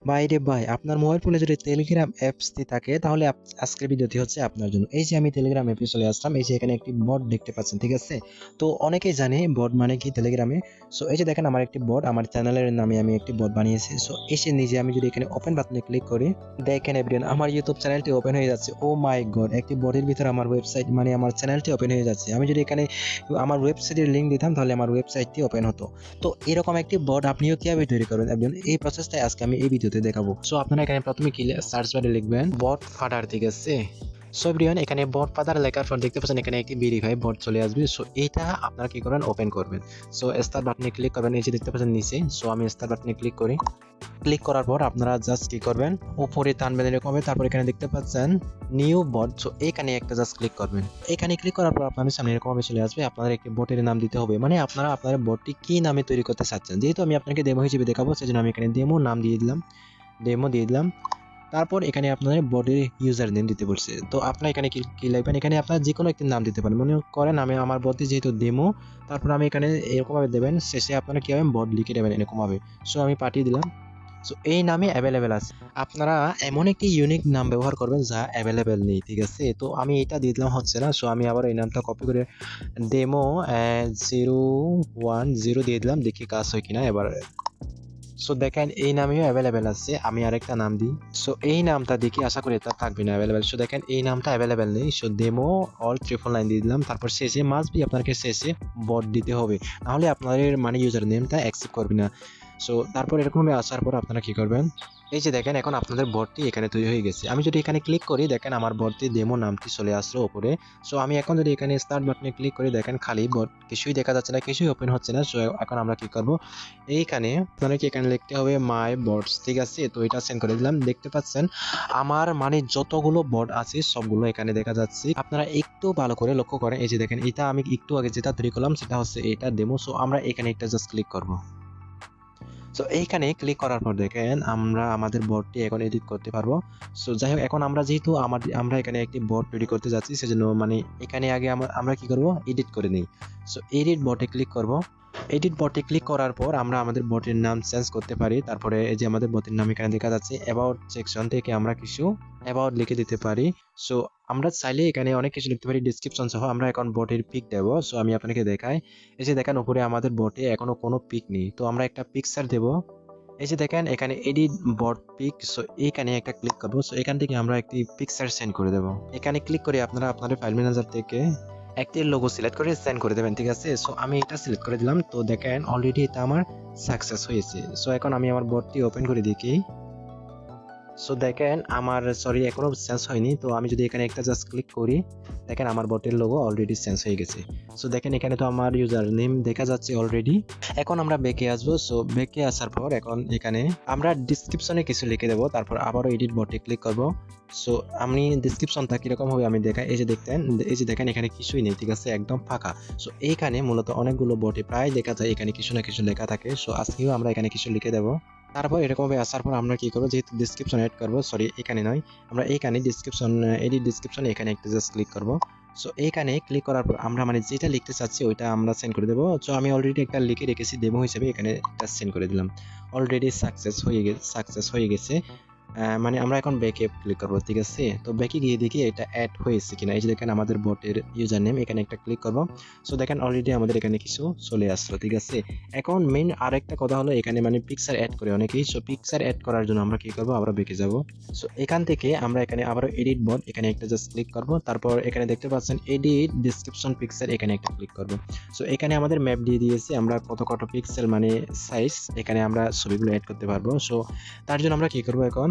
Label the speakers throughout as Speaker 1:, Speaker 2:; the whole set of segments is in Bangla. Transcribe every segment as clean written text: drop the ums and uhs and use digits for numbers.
Speaker 1: ভাই রে ভাই, আপনার মোবাইল ফোনে যদি টেলিগ্রাম অ্যাপসটি থাকে তাহলে আজকের ভিডিওটি হচ্ছে আপনার জন্য। এই যে আমি টেলিগ্রাম অ্যাপে চলে আসলাম, এই যে এখানে একটি বট দেখতে পাচ্ছেন, ঠিক আছে? তো অনেকেই জানে বট মানে কি টেলিগ্রামে। সো এই যে দেখেন আমার একটি বট, আমার চ্যানেলের নামে আমি একটি বট বানিয়েছি। সো এসে নিজে আমি যদি এখানে ওপেন বাটনে ক্লিক করি, দেখেন এভরিওয়ান আমার ইউটিউব চ্যানেলটি ওপেন হয়ে যাচ্ছে। ও মাই গড, একটি বটের ভিতরে আমার ওয়েবসাইট মানে আমার চ্যানেলটি ওপেন হয়ে যাচ্ছে। আমি যদি এখানে আমার ওয়েবসাইটের লিঙ্ক দিতাম তাহলে আমার ওয়েবসাইটটি ওপেন হতো। তো এরকম একটি বট আপনিও কিভাবে তৈরি করবেন একজন, এই প্রসেসটাই আজকে আমি এই ভিডিওতে দেখাবো। সো আপনারা এখানে প্রথমে কি সার্চ বারে লিখবেন বট ফাদার, ঠিক আছে? সো এভরিওয়ান এখানে বট ফাদার লেখার পর দেখতে পাচ্ছেন এখানে একটি ভেরিফাই বট চলে আসবে। সো এইটা আপনারা কি করবেন, ওপেন করবেন। সো স্টার্ট বাটনে ক্লিক করবেন, এই যে দেখতে পাচ্ছেন নিচে। সো আমি স্টার্ট বাটনে ক্লিক করি। ক্লিক করার পর আপনারা জাস্ট কি করবেন, উপরে টানবেন এরকম হবে। তারপর এখানে দেখতে পাচ্ছেন নিউ বট, সো এখানে একটা জাস্ট ক্লিক করবেন। এখানে ক্লিক করার পর আপনাদের সামনে এরকম ভাবে চলে আসবে। আপনাদের একটি বটের নাম দিতে হবে, মানে আপনারা আপনার বটটি কি নামে তৈরি করতে চাচ্ছেন। যেহেতু আমি আপনাকে ডেমো হিসেবে দেখাবো, সেজন্য আমি এখানে ডেমো নাম দিয়ে দিলাম, ডেমো দিয়ে দিলাম। তারপর এখানে আপনাদের বডির ইউজার নেম দিতে বলছে। তো আপনারা এখানে কি লিখবেন, এখানে আপনারা যে কোনো একটি নাম দিতে পারেন। মনে করেন আমি আমার বডি যেহেতু ডেমো, তারপর আমি এখানে এরকম ভাবে দেবেন, শেষে আপনারা কি হবে বড লিখে দেবেন এরকম ভাবে। সো আমি পাঠিয়ে দিলাম। সো এই নামে অ্যাভেলেবেল আছে। আপনারা এমন একটি ইউনিক নাম ব্যবহার করবেন যা অ্যাভেলেবেল নেই, ঠিক আছে? তো আমি এটা দিয়ে দিলাম, হচ্ছে না। সো আমি আবার এই নামটা কপি করে ডেমো 010 দিয়ে দিলাম, দেখি কাজ হয় কিনা এবার। সো দেখেন এই নামেও অ্যাভেলেবেল আছে। আমি আরেকটা নাম দিই। সো এই নামটা দেখি, আশা করি এটা থাকবে না অ্যাভেলেবেল। সো দেখেন এই নামটা অ্যাভেলেবেল নেই। সো ডেমো অল 999 দিয়ে দিলাম। তারপর শেষে মাস্ট বি আপনাকে শেষে বট দিতে হবে, নাহলে আপনাদের মানে ইউজার নেমটা অ্যাকসেপ্ট করবে না। সো তারপর এরকম আসার পর আপনারা কি করবেন, এই যে দেখেন এখন আপনাদের বটটি এখানে তৈরি হয়ে গেছে। আমি যদি এখানে ক্লিক করি, দেখেন আমার বটটি ডেমো নামটি চলে আসলো উপরে। সো আমি এখন যদি এখানে স্টার্ট বাটনে ক্লিক করি, দেখেন খালি বট, কিছুই দেখা যাচ্ছে না, কিছুই ওপেন হচ্ছে না। সো এখন আমরা কি করব, এইখানে আপনাকে এখানে লিখতে হবে মাই বটস, ঠিক আছে? তো এটা সেন্ড করে দিলাম। দেখতে পাচ্ছেন আমার মানে যতগুলো বট আছে সবগুলো এখানে দেখা যাচ্ছে। আপনারা একটু ভালো করে লক্ষ্য করেন, এই যে দেখেন এটা আমি একটু আগে যেটা তৈরি করলাম সেটা হচ্ছে এটা ডেমো। সো আমরা এখানে একটা জাস্ট ক্লিক করব। সো এইখানে ক্লিক করার পর দেখেন আমরা আমাদের বটটি এখন এডিট করতে পারবো। সো যাই হোক, এখন আমরা যেহেতু আমরা এখানে একটি বট তৈরি করতে যাচ্ছি, সেজন্য মানে এখানে আগে আমরা কি করব, এডিট করে নিই। সো এডিট বটে ক্লিক করব। এডিট বটে ক্লিক করার পর আমরা আমাদের বটের নাম চেঞ্জ করতে পারি। তারপরে এই যে আমাদের বটের নাম এখানে দেখা যাচ্ছে, অ্যাবাউট সেকশন থেকে আমরা কিছু অ্যাবাউট লিখে দিতে পারি। সো আমরা চাইলে এখানে অনেক কিছু লিখতে পারি, ডেসক্রিপশন সহ। আমরা এখন বটের পিক দেব। সো আমি আপনাকে দেখাই, এই যে দেখেন উপরে আমাদের বটে এখনো কোনো পিক নেই। তো আমরা একটা পিকচার দেব। এই যে দেখেন এখানে এডিট বট পিক। সো এইখানে একটা ক্লিক করব। সো এখান থেকে আমরা একটি পিকচার সেন্ড করে দেব। এখানে ক্লিক করে আপনারা আপনাদের ফাইল ম্যানেজার থেকে একটি লোগো সিলেক্ট করে সেন্ড করে দেবেন, ঠিক আছে? সো আমি এটা সিলেক্ট করে দিলাম। তো দেখেন অলরেডি এটা আমার সাকসেস হয়েছে। সো এখন আমি আমার বটটি ওপেন করে দেখি। সো দেখেন আমার সরি এখনো চেঞ্জ হয়নি। তো আমি যদি এখানে একটা জাস্ট ক্লিক করি, দেখেন আমার বটের লোগো অলরেডি চেঞ্জ হয়ে গেছে। সো দেখেন এখানে তো আমার ইউজার নেম দেখা যাচ্ছে অলরেডি। এখন আমরা ব্যাকে আসবো। সো ব্যাকে আসার পর এখন এখানে আমরা ডিসক্রিপশনে কিছু লিখে দেবো, তারপর আবারও এডিট বটে ক্লিক করব। সো আমি ডিসক্রিপশনটা কিরকম হবে আমি দেখাই। এই যে দেখেন এখানে কিছুই নেই, ঠিক আছে? একদম ফাঁকা। সো এইখানে মূলত অনেকগুলো বটে প্রায় দেখা যায় এখানে কিছু না কিছু লেখা থাকে। সো আজকেও আমরা এখানে কিছু লিখে দেবো। তারপর এরকমভাবে আসার পর আমরা কি করবো, যেহেতু ডিসক্রিপশন এড করবো, সরি এখানে নয়, আমরা এইখানে ডিসক্রিপশন এডিট ডিসক্রিপশন এখানে একটা জাস্ট ক্লিক করবো। সো এইখানে ক্লিক করার পর আমরা মানে যেটা লিখতে চাচ্ছি ওইটা আমরা সেন্ড করে দেবো। সো আমি অলরেডি একটা লিখে রেখেছি ডেমো হিসেবে, এখানে একটা সেন্ড করে দিলাম। অলরেডি সাকসেস হয়ে গেছে। মানে আমরা এখন ব্যাকে ক্লিক করবো, ঠিক আছে? তো ব্যাকে গিয়ে দেখি এটা অ্যাড হয়েছে কিনা। এই যে দেখেন আমাদের বটের ইউজার নেম, এখানে একটা ক্লিক করবো। সো দেখেন অলরেডি আমাদের এখানে কিছু চলে আসলো, ঠিক আছে? এখন মেইন আরেকটা কথা হলো, এখানে মানে পিকচার অ্যাড করে অনেকেই। সো পিকচার অ্যাড করার জন্য আমরা কি করবো, আবার ব্যাকে যাব। সো এখান থেকে আমরা এখানে আবার এডিট বট, এখানে একটা জাস্ট ক্লিক করব। তারপর এখানে দেখতে পাচ্ছেন এডিট ডেসক্রিপশন পিকচার, এখানে একটা ক্লিক করব। সো এখানে আমাদের ম্যাপ দিয়ে দিয়েছে, আমরা কত পিক্সেল মানে সাইজ এখানে আমরা ছবিগুলো অ্যাড করতে পারবো। সো তার জন্য আমরা কি করব, এখন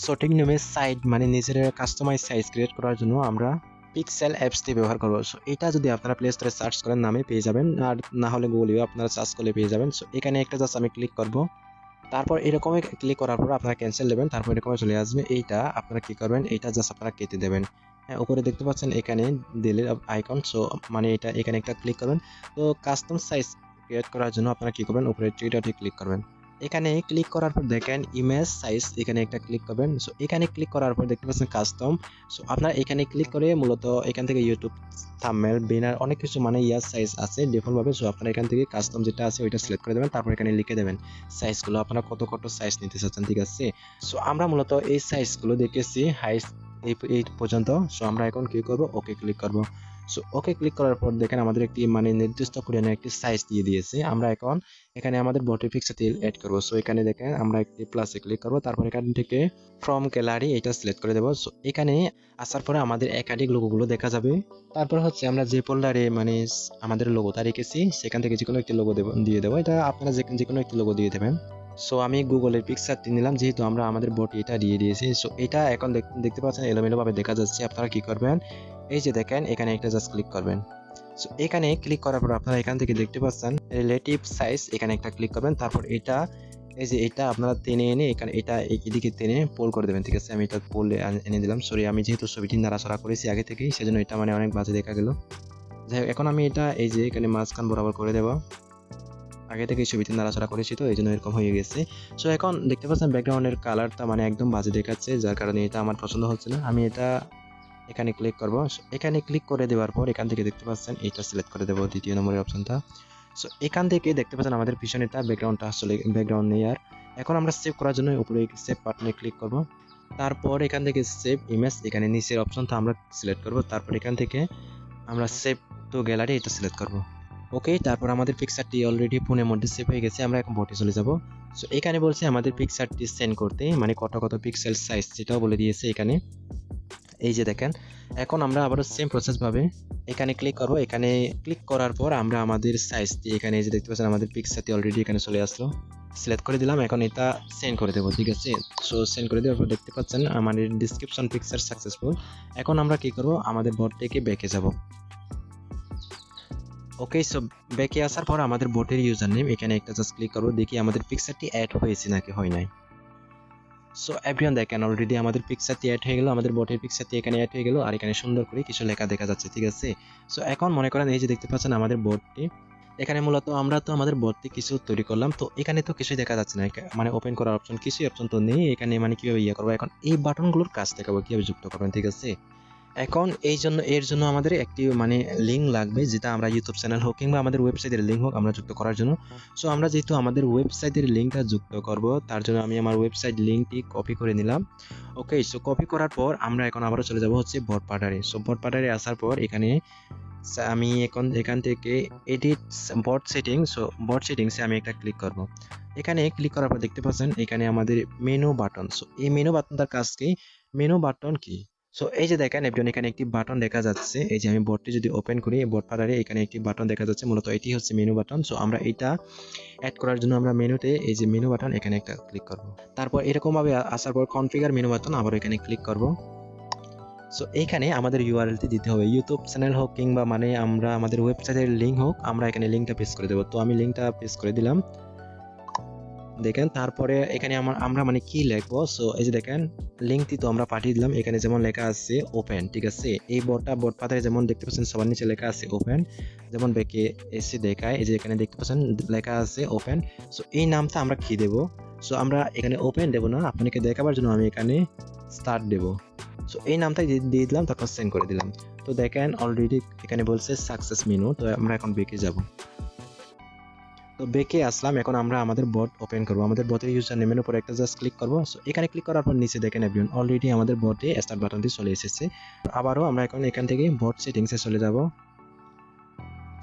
Speaker 1: সঠিক নেমে সাইড মানে নিজের কাস্টমাইজ সাইজ ক্রিয়েট করার জন্য আমরা পিক্সেল অ্যাপসটি ব্যবহার করবো। সো এটা যদি আপনারা প্লে স্টোরে সার্চ করেন নামে পেয়ে যাবেন, আর না হলে গুগলেও আপনারা সার্চ করলে পেয়ে যাবেন। সো এখানে একটা জাস্ট আমি ক্লিক করব। তারপর এরকমই ক্লিক করার পর আপনারা ক্যান্সেল দেবেন। তারপর এরকমই চলে আসবে। এইটা আপনারা কি করবেন, এইটা জাস্ট আপনারা কেটে দেবেন। হ্যাঁ, উপরে দেখতে পাচ্ছেন এখানে দিলের আইকন। সো মানে এটা এখানে একটা ক্লিক করবেন। তো কাস্টম সাইজ ক্রিয়েট করার জন্য আপনারা কি করবেন, উপরে থ্রি ডটে ক্লিক করবেন। এখানে ক্লিক করার পর দেখেন ইমেজ সাইজ, এখানে একটা ক্লিক করবেন। সো এখানে ক্লিক করার পর দেখতে পাচ্ছেন কাস্টম। সো আপনারা এখানে ক্লিক করে মূলত এখান থেকে ইউটিউব থাম্বনেল ব্যানার অনেক কিছু মানে ইয়ার সাইজ আছে ডিফল্ট ভাবে। সো আপনারা এখান থেকে কাস্টম যেটা আছে ওইটা সিলেক্ট করে দেবেন, তারপর এখানে লিখে দেবেন সাইজগুলো আপনারা কত কত সাইজ নিতে চাচ্ছেন, ঠিক আছে। সো আমরা মূলত এই সাইজগুলো দেখেছি হাইস্ট এই পর্যন্ত। সো আমরা এখন কি করব, ওকে ক্লিক করব। সো ওকে ক্লিক করার পর দেখেন আমাদের একটি মানে নির্দিষ্ট পরিমাণে একটি সাইজ দিয়ে দিয়েছে। আমরা এখন এখানে আমাদের বডি পিকচারটি এড করব। সো এখানে দেখেন আমরা একটি প্লাসে ক্লিক করব, তারপর এখান থেকে ফ্রম গ্যালারি এটা সিলেক্ট করে দেব। সো এখানে আসার পরে আমাদের একাধিক লোগোগুলো দেখা যাবে। তারপর হচ্ছে আমরা যে ফোল্ডারে মানে আমাদের লোগোটা রেখেছি সেখান থেকে যে কোনো একটি লোগো দিয়ে দেবো। এটা আপনারা যে কোনো একটি লোগো দিয়ে দেবেন। সো আমি গুগলের পিকচারটি নিলাম, যেহেতু আমরা আমাদের বডি এটা দিয়ে দিয়েছি। সো এটা এখন দেখতে পাচ্ছেন এলোমেলো ভাবে দেখা যাচ্ছে। আপনারা কি করবেন, এই যে দেখেন এখানে একটা জাস্ট ক্লিক করবেন। সো এখানে ক্লিক করার পর আপনারা এখান থেকে দেখতে পাচ্ছেন রিলেটিভ সাইজ, এখানে একটা ক্লিক করবেন। তারপর এটা এই যে এটা আপনারা টেনে এনে এখানে এটা এদিকে টেনে পোল করে দেবেন, ঠিক আছে। আমি এটা পোলে এনে দিলাম। সরি, আমি যেহেতু ছবিটি নাড়াচাড়া করেছি আগে থেকেই, সেজন্য এটা মানে অনেক বাজে দেখা গেল। যাই হোক, এখন আমি এটা এই যে এখানে মাঝখান বরাবর করে দেব। আগে থেকে ছবিটি নাড়াচাড়া করেছি তো এই জন্য এরকম হয়ে গেছে। সো এখন দেখতে পাচ্ছেন ব্যাকগ্রাউন্ডের কালারটা মানে একদম বাজে দেখাচ্ছে, যার কারণে এটা আমার পছন্দ হচ্ছে না। আমি এটা এখানে ক্লিক করব। এখানে ক্লিক করে দেওয়ার পর এখান থেকে দেখতে পাচ্ছেন এটা সিলেক্ট করে দেব, দ্বিতীয় নম্বরের অপশনটা। সো এখান থেকে দেখতে পাচ্ছেন আমাদের পিছনেটা ব্যাকগ্রাউন্ডটা আসলে ব্যাকগ্রাউন্ড নেই আর। এখন আমরা সেভ করার জন্য উপরে সেভ বাটনে ক্লিক করব। তারপর এখান থেকে সেভ ইমেজ, এখানে নিচের অপশনটা আমরা সিলেক্ট করব। তারপর এখান থেকে আমরা সেভ টু গ্যালারি এটা সিলেক্ট করব। ওকে, তারপর আমাদের পিকচারটি অলরেডি ফোনের মধ্যে সেভ হয়ে গেছে। আমরা এখন বটে চলে যাব। সো এখানে বলছে আমাদের পিকচারটি সেন্ড করতে, মানে কত কত পিক্সেল সাইজ সেটাও বলে দিয়েছে এখানে। এই যে দেখেন, এখন আমরা আবারও সেম প্রসেস ভাবে এখানে ক্লিক করব। এখানে ক্লিক করার পর আমরা আমাদের সাইজটি এখানে এই যে দেখতে পাচ্ছেন আমাদের পিকচারটি অলরেডি এখানে চলে আসলো। সিলেক্ট করে দিলাম, এখন এটা সেন্ড করে দেবো, ঠিক আছে। সো সেন্ড করে দেওয়ার পর দেখতে পাচ্ছেন আমাদের ডিসক্রিপশন পিকচার সাকসেসফুল। এখন আমরা কি করব, আমাদের বট থেকে ব্যাকে যাব। ওকে, সো ব্যাকে আসার পর আমাদের বটের ইউজার নেম এখানে একটা জাস্ট ক্লিক করব, দেখি আমাদের পিকচারটি অ্যাড হয়েছে নাকি হয় নাই। সো এভরিওয়ান দেখেন অলরেডি আমাদের পিকচারটি অ্যাড হয়ে গেল, আমাদের বটের পিকচারটি এখানে অ্যাড হয়ে গেল, আর এখানে সুন্দর করে কিছু লেখা দেখা যাচ্ছে, ঠিক আছে। সো এখন মনে করেন এই যে দেখতে পাচ্ছেন আমাদের বটটি এখানে মূলত আমরা তো আমাদের বটটি কিছু তৈরি করলাম, তো এখানে তো কিছুই দেখা যাচ্ছে না, মানে ওপেন করার অপশন কিছুই অপশন তো নেই এখানে, মানে কিভাবে ইয়ে করবো। এখন এই বাটনগুলোর কাজ দেখাবো কিভাবে যুক্ত করবেন, ঠিক আছে। এখন এর জন্য আমাদের একটি মানে লিঙ্ক লাগবে, যেটা আমরা ইউটিউব চ্যানেল হোক কিংবা আমাদের ওয়েবসাইটের লিঙ্ক হোক আমরা যুক্ত করার জন্য। সো আমরা যেহেতু আমাদের ওয়েবসাইটের লিঙ্কটা যুক্ত করব, তার জন্য আমি আমার ওয়েবসাইট লিঙ্কটি কপি করে নিলাম। ওকে, সো কপি করার পর আমরা এখন আবারও চলে যাব হচ্ছে বট পার্টারে। সো বট পার্টারে আসার পর এখানে আমি এখন এখান থেকে এডিট বট সেটিং, সো বট সেটিংসে আমি একটা ক্লিক করব। এখানে ক্লিক করার পর দেখতে পাচ্ছেন এখানে আমাদের মেনু বাটন। সো এই মেনু বাটনটার কাজ কি, মেনু বাটন কি। সো এই যে দেখেন এখানে একটি বাটন দেখা যাচ্ছে, এই যে আমি বটটি যদি ওপেন করি বট পার্টারে এখানে একটি বাটন দেখা যাচ্ছে, মূলত এটি হচ্ছে মেনু বাটন। সো আমরা এটা অ্যাড করার জন্য আমরা মেনুতে এই যে মেনু বাটন এখানে একটা ক্লিক করব। তারপর এরকম ভাবে আসার পর কনফিগার মেনু বাটন আবার এখানে ক্লিক করব। সো এইখানে আমাদের ইউআরএলটি দিতে হবে, ইউটিউব চ্যানেল হোক কিংবা মানে আমরা আমাদের ওয়েবসাইটের লিঙ্ক হোক, আমরা এখানে লিঙ্কটা পেস্ট করে দেবো। তো আমি লিঙ্কটা পেস্ট করে দিলাম, দেখেন। তারপরে এখানে আমরা মানে কি লিখবো, সো এই যে দেখেন লিঙ্কটি তো আমরা পাঠিয়ে দিলাম। এখানে যেমন লেখা আছে ওপেন, ঠিক আছে। এই বট পাতায় যেমন দেখতে পাচ্ছেন সবার নিচে লেখা আছে ওপেন, যেমন ব্যাকে এসে দেখায়, এই যে এখানে দেখতে পাচ্ছেন লেখা আছে ওপেন। সো এই নামটা আমরা কি দেব, সো আমরা এখানে ওপেন দেব না, আপনাকে দেখাবার জন্য আমি এখানে স্টার্ট দেব। সো এই নামটাই দিয়ে দিলাম, তারপর সেন্ড করে দিলাম। তো দেখেন অলরেডি এখানে বলছে সাকসেস মেনু। তো আমরা এখন ব্যাকে যাব। তো ব্যাকে আসলাম, এখন আমরা আমাদের বট ওপেন করব। আমাদের বটের ইউজার নেমের উপর একটা জাস্ট ক্লিক করব। সো এখানে ক্লিক করার পর নিচে দেখেন এভরিওয়ান অলরেডি আমাদের বটে স্টার্ট বাটনটি চলে এসেছে। আবারও আমরা এখন এখান থেকে বট সেটিংসে চলে যাব।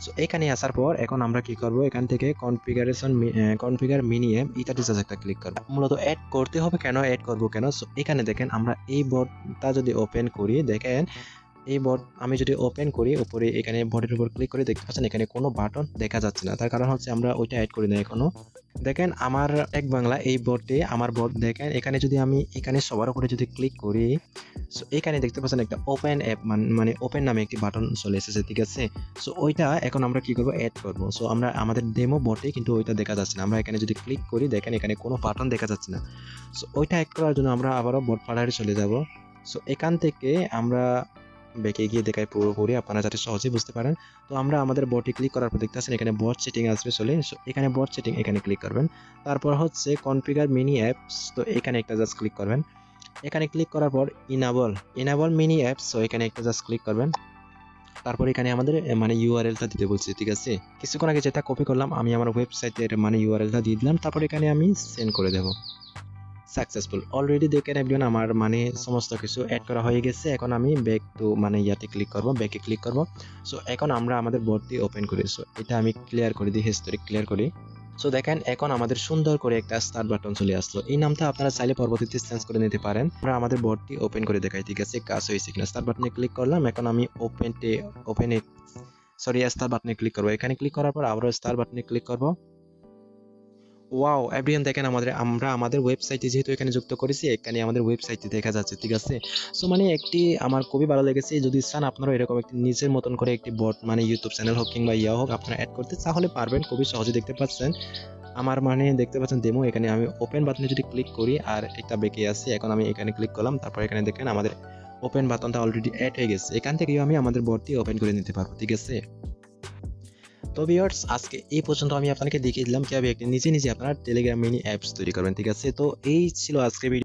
Speaker 1: সো এখানে আসার পর এখন আমরা কি করব, এখান থেকে কনফিগার মিনিএম ইত্যাদি জাস্ট একটা ক্লিক করব। মূলত অ্যাড করতে হবে কেন, অ্যাড করব কেন, সো এখানে দেখেন আমরা এই বটটা যদি ওপেন করি, দেখেন এই বট আমি যদি ওপেন করি উপরে এখানে বটের উপর ক্লিক করে দেখতে পাচ্ছেন এখানে কোনো বাটন দেখা যাচ্ছে না, তার কারণ হচ্ছে আমরা ওইটা অ্যাড করি না এখনো। দেখেন আমার এক বাংলা এই বটে আমার বট, দেখেন এখানে যদি আমি এখানে সবার উপরে যদি ক্লিক করি, সো এখানে দেখতে পাচ্ছেন একটা ওপেন অ্যাপ মানে ওপেন নামে একটি বাটন চলে এসেছে, ঠিক আছে। সো ওইটা এখন আমরা কি করব, অ্যাড করব। সো আমরা আমাদের ডেমো বটে কিন্তু ওইটা দেখা যাচ্ছে না, আমরা এখানে যদি ক্লিক করি দেখেন এখানে কোনো বাটন দেখা যাচ্ছে না। সো ওইটা অ্যাড করার জন্য আমরা আবারও বট পার্লারে চলে যাব। সো এখান থেকে আমরা ব্যাকে গিয়ে দেখায় পুরোপুরি আপনারা যাতে সহজেই বুঝতে পারেন। তো আমরা আমাদের বটে ক্লিক করার পর দেখতে পাচ্ছেন এখানে বট সেটিং আসবে চলে। সো এখানে বট সেটিং এখানে ক্লিক করবেন। তারপর হচ্ছে কনফিগার মিনি অ্যাপস, তো এখানে একটা জাস্ট ক্লিক করবেন। এখানে ক্লিক করার পর ইনাবল মিনি অ্যাপস, সো এখানে একটা জাস্ট ক্লিক করবেন। তারপর এখানে আমাদের মানে ইউআরএলটা দিতে বলছে, ঠিক আছে। কিছুক্ষণ আগে যেটা কপি করলাম আমি আমার ওয়েবসাইটের মানে ইউআরএলটা দিয়ে দিলাম। তারপর এখানে আমি সেন্ড করে দেব। সাকসেসফুল অলরেডি দেখেন এভরিওয়ান আমার মানে সমস্ত কিছু অ্যাড করা হয়ে গেছে। এখন আমি ব্যাক টু মানে ইয়াতে ক্লিক করব, ব্যাকে ক্লিক করব। সো এখন আমরা আমাদের বোর্ডটি ওপেন করি। সো এটা আমি ক্লিয়ার করে দিই, হিস্টোরি ক্লিয়ার করি। সো দেখেন এখন আমাদের সুন্দর করে একটা স্টার্ট বাটন চলে আসলো। এই নামটা আপনারা চাইলে পরবর্তীতে চেঞ্জ করে নিতে পারেন। আমরা আমাদের বোর্ডটি ওপেন করে দেখাই, ঠিক আছে কাজ হয়েছে কিনা। স্টার্ট বাটনে ক্লিক করলাম, এখন আমি স্টার বাটনে ক্লিক করব। এখানে ক্লিক করার পর আবারও স্টার বাটনে ক্লিক করব। ওয়াও এভরিওয়ান দেখেন আমরা আমাদের ওয়েবসাইটে যেহেতু এখানে যুক্ত করেছি, এখানে আমাদের ওয়েবসাইটে দেখা যাচ্ছে, ঠিক আছে। সো মানে একটি আমার খুবই ভালো লেগেছে। যদি চান আপনারা এরকম একটি নিজের মতন করে একটি বট মানে ইউটিউব চ্যানেল হোক কিংবা ইয়া হোক আপনারা অ্যাড করতে তাহলে পারবেন, খুবই সহজে। দেখতে পাচ্ছেন আমার মানে দেখতে পাচ্ছেন ডেমো। এখানে আমি ওপেন বাটনে যদি ক্লিক করি আর একটা বেঁকে আছে, এখন আমি এখানে ক্লিক করলাম। তারপর এখানে দেখেন আমাদের ওপেন বাটনটা অলরেডি অ্যাড হয়ে গেছে। এখান থেকেও আমি আমাদের বটটি ওপেন করে নিতে পারবো, ঠিক আছে। তো ভিউয়ার্স আজকে এই পর্যন্ত আমি আপনাকে দেখিয়ে দিলাম কিভাবে একটি নিজে আপনারা টেলিগ্রাম মিনি অ্যাপস তৈরি করবেন, ঠিক আছে। তো এই ছিল আজকে ভিডিও।